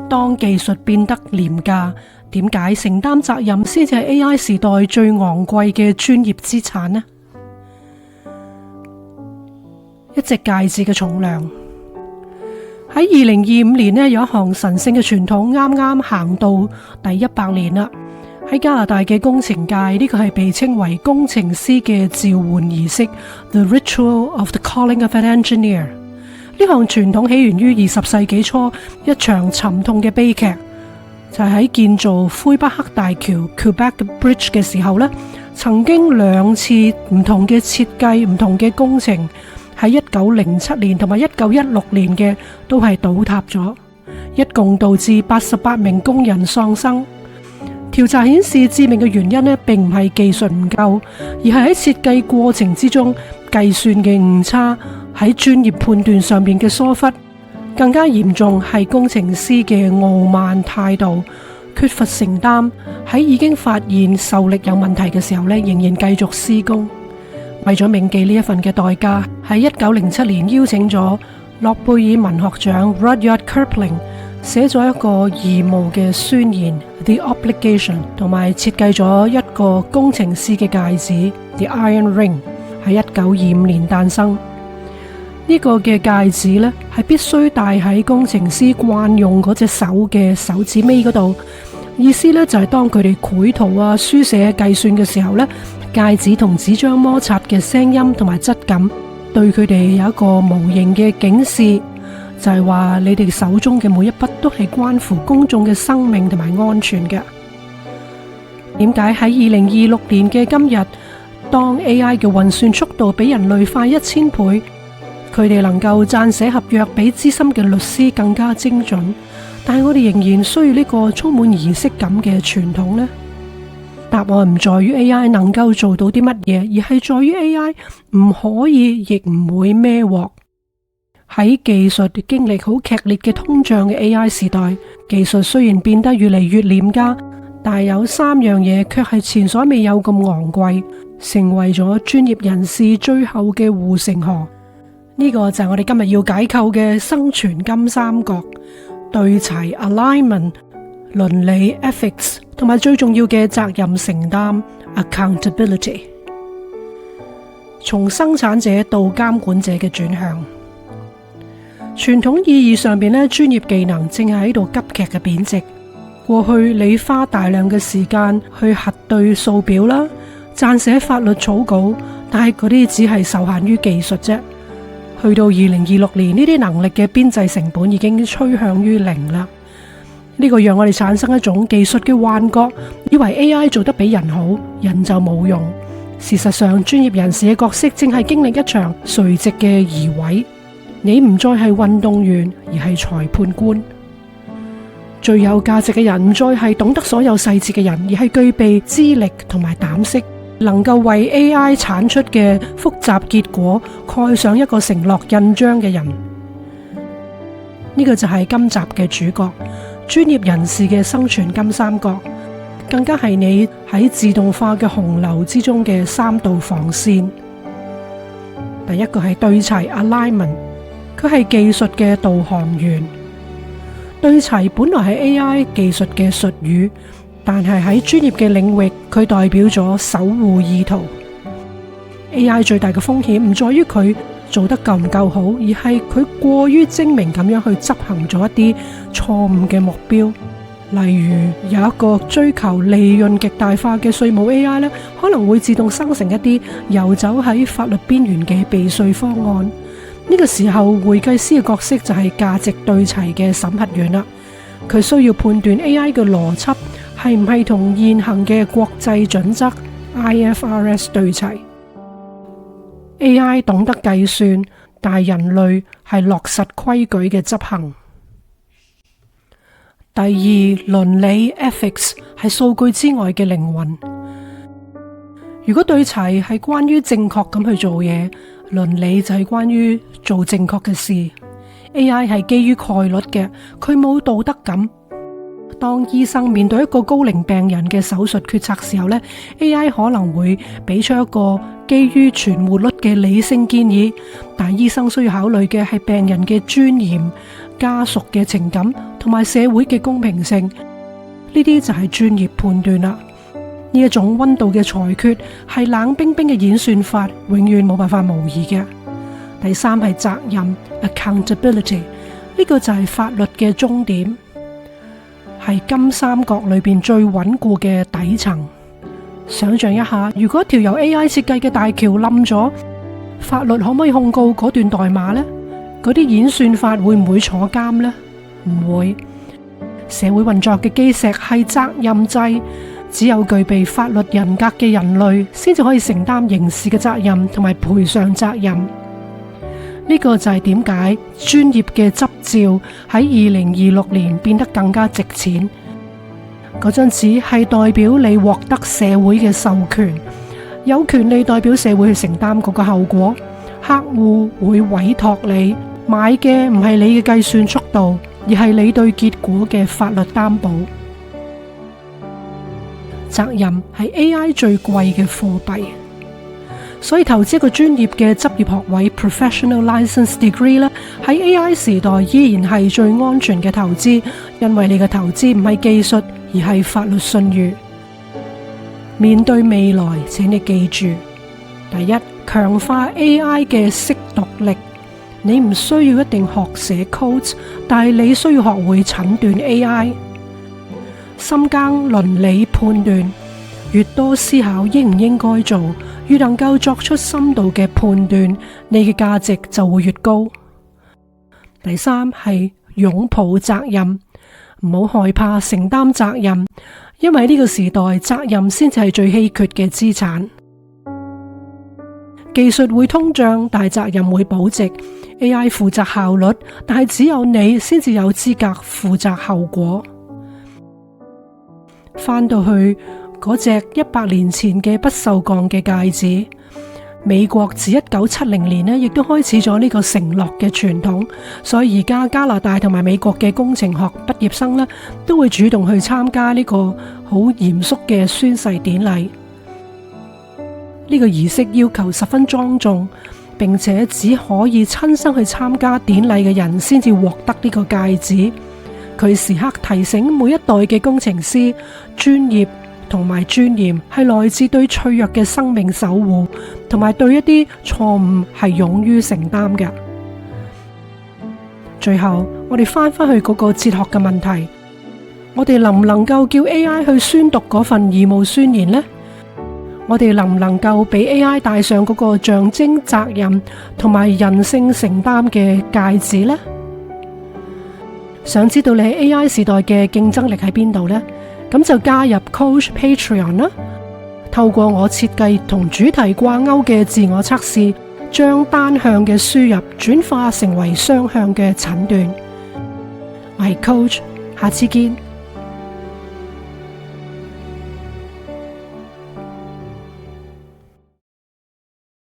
當技術變得廉價，點解承擔責任先至係 AI 時代最昂貴嘅專業資產呢？一隻戒指嘅重量。喺2025年呢，有一項神聖嘅傳統啱啱行到第100年啦。喺加拿大嘅工程界，呢個係被稱為工程師嘅召喚儀式 The Ritual of the Calling of an Engineer。呢項傳統起源於20世紀初一場沉痛嘅悲劇，就係喺建造魁北克大橋 Quebec Bridge 嘅時候呢，曾經2次唔同嘅設計、唔同嘅工程，喺1907年同埋1916年嘅都係倒塌咗，一共導致88名工人喪生。調查顯示，致命嘅原因呢，並唔係技術唔夠，而係喺設計過程之中計算嘅誤差，喺專業判斷上面嘅疏忽，更加嚴重係工程師嘅傲慢態度，缺乏承擔，喺已經發現受力有問題嘅時候呢，仍然繼續施工。為咗銘記呢一份嘅代價，喺1907年邀請咗諾貝爾文學獎 Rudyard Kipling 寫咗一個義務嘅宣言 The Obligation， 同埋設計咗一個工程師嘅戒指 The Iron Ring， 喺1925年誕生。呢個嘅戒指呢，係必須戴喺工程師慣用嗰隻手嘅手指尾嗰度，意思呢，就係當佢哋繪圖啊、書寫計算嘅時候呢，戒指同紙張摩擦嘅聲音同埋質感，對佢哋有一個無形嘅警示，就係話你哋手中嘅每一筆都係關乎公眾嘅生命同埋安全嘅。點解喺2026年嘅今日，當 AI 嘅運算速度比人類快1000倍，佢哋能夠撰寫合約比資深嘅律師更加精準，但係我哋仍然需要呢個充滿儀式感嘅傳統呢？答案唔在於 AI 能夠做到啲乜嘢，而係在於 AI 唔可以亦唔會孭鑊。喺技術經歷好劇烈嘅通脹嘅 AI 時代，技術雖然變得越嚟越廉價，但係有3樣嘢卻係前所未有咁昂貴，成為咗專業人士最後嘅護城河。呢個就係我哋今日要解構嘅生存金三角：對齊 alignment、倫理 ethics， 同埋最重要嘅責任承擔 accountability。從生產者到監管者嘅轉向。傳統意義上邊呢，專業技能正係喺度急劇嘅貶值。過去你花大量嘅時間去核對數表啦，撰寫法律草稿，但係嗰啲只係受限於技術啫。去到2026年，呢啲能力嘅邊際成本已經趨向於0啦。呢個讓我哋產生一種技術嘅幻覺，以為 AI 做得比人好，人就冇用。事實上，專業人士嘅角色正係經歷一場垂直嘅移位。你唔再係運動員，而係裁判官。最有價值嘅人唔再係懂得所有細節嘅人，而係具備資歷同埋膽識，能夠為 AI 產出嘅複雜結果蓋上一個承諾印章嘅人。呢個就係今集嘅主角，專業人士嘅生存金三角，更加係你喺自動化嘅洪流之中嘅3道防線。第一個係對齊 alignment。佢係技術嘅導航員。對齊本來係 AI 技術嘅術語，但係喺專業嘅領域，佢代表咗守護意圖。AI 最大嘅風險唔在於佢做得夠唔夠好，而係佢過於精明咁樣去執行咗一啲錯誤嘅目標。例如有一個追求利潤極大化嘅稅務 AI 呢，可能會自動生成一啲遊走喺法律邊緣嘅避稅方案。呢個時候，會計師嘅角色就係價值對齊嘅審核員啦。佢需要判斷 AI 嘅邏輯係唔係同現行嘅國際準則 IFRS 對齊。AI 懂得計算，但係人類係落實規矩嘅執行。第二，倫理 ethics 係數據之外嘅靈魂。如果對齊係關於正確咁去做嘢，倫理就係關於做正確嘅事。AI 係基於概率嘅，佢冇道德感。當醫生面對一個高齡病人嘅手術決策時候呢， AI 可能會俾出一個基於存活率嘅理性建議，但醫生需要考慮嘅係病人嘅尊嚴、家屬嘅情感同埋社會嘅公平性，呢啲就係專業判斷啦。呢一種溫度嘅裁決係冷冰冰嘅演算法，永遠冇辦法模擬嘅。第三係責任 accountability， 呢個就係法律嘅終點，係金三角裏邊最穩固嘅底層。想象一下，如果條由 AI 設計嘅大橋冧咗，法律可唔可以控告嗰段代碼呢？嗰啲演算法會唔會坐監呢？唔會。社會運作嘅基石係責任制，只有具備法律人格嘅人類先至可以承擔刑事嘅責任同埋賠償責任。呢個就係點解專業嘅執照喺2026年變得更加值錢。嗰張紙係代表你獲得社會嘅授權，有權利代表社會去承擔嗰個後果。客戶會委託你買嘅唔係你嘅計算速度，而係你對結果嘅法律擔保。責任係 AI 最貴嘅貨幣。所以投資一個專業嘅執業學位 professional license degree 咧，喺 AI 時代依然係最安全嘅投資，因為你嘅投資唔係技術，而係法律信譽。面對未來，請你記住：第一，強化 AI 嘅識讀力。你唔需要一定學寫 code， 但係你需要學會診斷 AI， 深耕倫理判斷。越多思考應唔應該做，越能夠作出深度嘅判斷，你嘅價值就會越高。第三係擁抱責任，唔好害怕承擔責任，因為呢個時代責任先至係最稀缺嘅資產。技術會通脹，但係責任會保值。AI 負責效率，但係只有你先至有資格負責後果。翻到去嗰隻100年前嘅不鏽鋼嘅戒指，美國自1970年呢亦都開始咗呢個承諾嘅傳統，所以而家加拿大同埋美國嘅工程學畢業生呢都會主動去參加呢個好嚴肅嘅宣誓典禮。呢個儀式要求十分莊重，並且只可以親身去參加典禮嘅人先至獲得呢個戒指。佢時刻提醒每一代嘅工程師，專業同埋尊嚴係來自對脆弱嘅生命守護，同埋對一啲錯誤係勇於承擔嘅。最後，我哋翻返去嗰個哲學嘅問題，我哋能唔能夠叫 AI 去宣讀嗰份義務宣言呢？我哋能唔能夠俾 AI 戴上嗰個象徵責任同埋人性承擔嘅戒指呢？想知道你喺 AI 時代嘅競爭力喺邊度呢？咁就加入 Coach Patreon 啦。透過我設計同主題掛鈎嘅自我測試，將單向嘅輸入轉化成為雙向嘅診斷。我係 Coach，下次見。